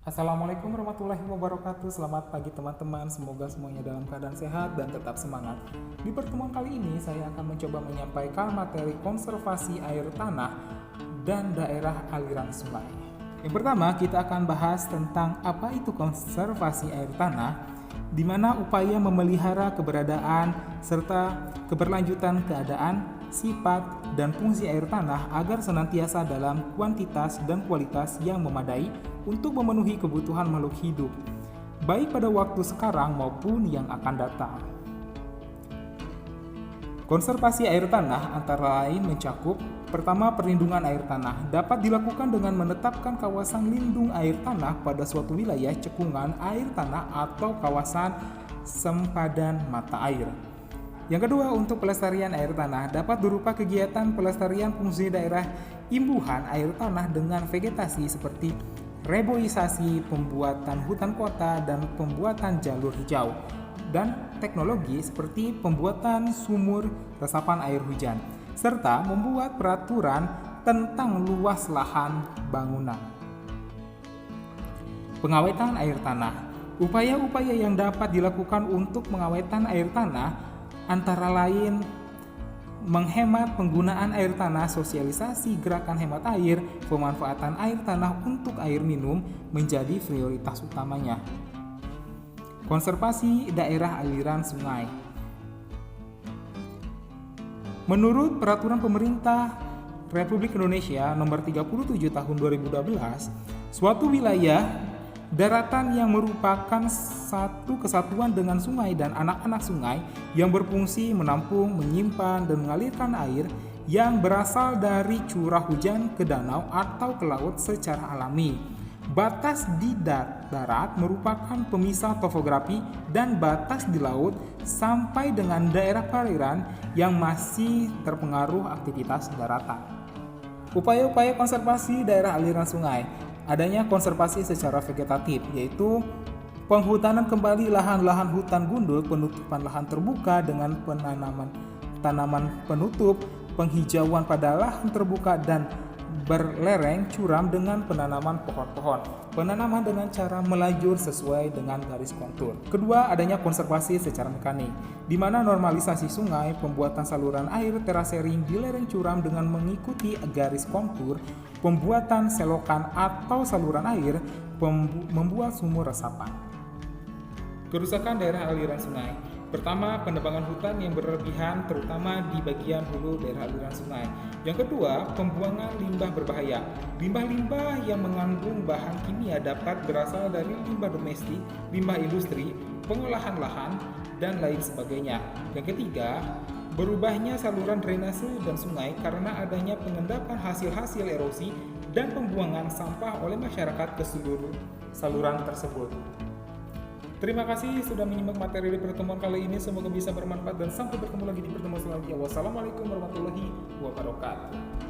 Assalamualaikum warahmatullahi wabarakatuh. Selamat pagi teman-teman. Semoga semuanya dalam keadaan sehat dan tetap semangat. Di pertemuan kali ini saya akan mencoba menyampaikan materi konservasi air tanah dan daerah aliran sungai. Yang pertama, kita akan bahas tentang apa itu konservasi air tanah, di mana upaya memelihara keberadaan serta keberlanjutan keadaan, sifat, dan fungsi air tanah agar senantiasa dalam kuantitas dan kualitas yang memadai untuk memenuhi kebutuhan makhluk hidup, baik pada waktu sekarang maupun yang akan datang. Konservasi air tanah antara lain mencakup: pertama, perlindungan air tanah dapat dilakukan dengan menetapkan kawasan lindung air tanah pada suatu wilayah cekungan air tanah atau kawasan sempadan mata air. Yang kedua, untuk pelestarian air tanah dapat berupa kegiatan pelestarian fungsi daerah imbuhan air tanah dengan vegetasi seperti reboisasi, pembuatan hutan kota, dan pembuatan jalur hijau, dan teknologi seperti pembuatan sumur resapan air hujan, serta membuat peraturan tentang luas lahan bangunan. Pengawetan air tanah. Upaya-upaya yang dapat dilakukan untuk pengawetan air tanah antara lain menghemat penggunaan air tanah, sosialisasi gerakan hemat air, pemanfaatan air tanah untuk air minum menjadi prioritas utamanya. Konservasi daerah aliran sungai. Menurut Peraturan Pemerintah Republik Indonesia Nomor 37 Tahun 2012, suatu wilayah daratan yang merupakan satu kesatuan dengan sungai dan anak-anak sungai yang berfungsi menampung, menyimpan, dan mengalirkan air yang berasal dari curah hujan ke danau atau ke laut secara alami. Batas di darat merupakan pemisah topografi dan batas di laut sampai dengan daerah perairan yang masih terpengaruh aktivitas daratan. Upaya-upaya konservasi daerah aliran sungai. Adanya konservasi secara vegetatif, yaitu penghutanan kembali lahan-lahan hutan gundul, penutupan lahan terbuka dengan penanaman tanaman penutup, penghijauan pada lahan terbuka dan berlereng curam dengan penanaman pohon-pohon, penanaman dengan cara melajur sesuai dengan garis kontur. Kedua, adanya konservasi secara mekanik, di mana normalisasi sungai, pembuatan saluran air terasering di lereng curam dengan mengikuti garis kontur, pembuatan selokan atau saluran air, membuat sumur resapan. Kerusakan daerah aliran sungai. Pertama, penebangan hutan yang berlebihan terutama di bagian hulu daerah aliran sungai. Yang kedua, pembuangan limbah berbahaya. Limbah-limbah yang mengandung bahan kimia dapat berasal dari limbah domestik, limbah industri, pengolahan lahan, dan lain sebagainya. Yang ketiga, berubahnya saluran drainase dan sungai karena adanya pengendapan hasil-hasil erosi dan pembuangan sampah oleh masyarakat ke seluruh saluran tersebut. Terima kasih sudah menyimak materi di pertemuan kali ini. Semoga bisa bermanfaat dan sampai bertemu lagi di pertemuan selanjutnya. Wassalamualaikum warahmatullahi wabarakatuh.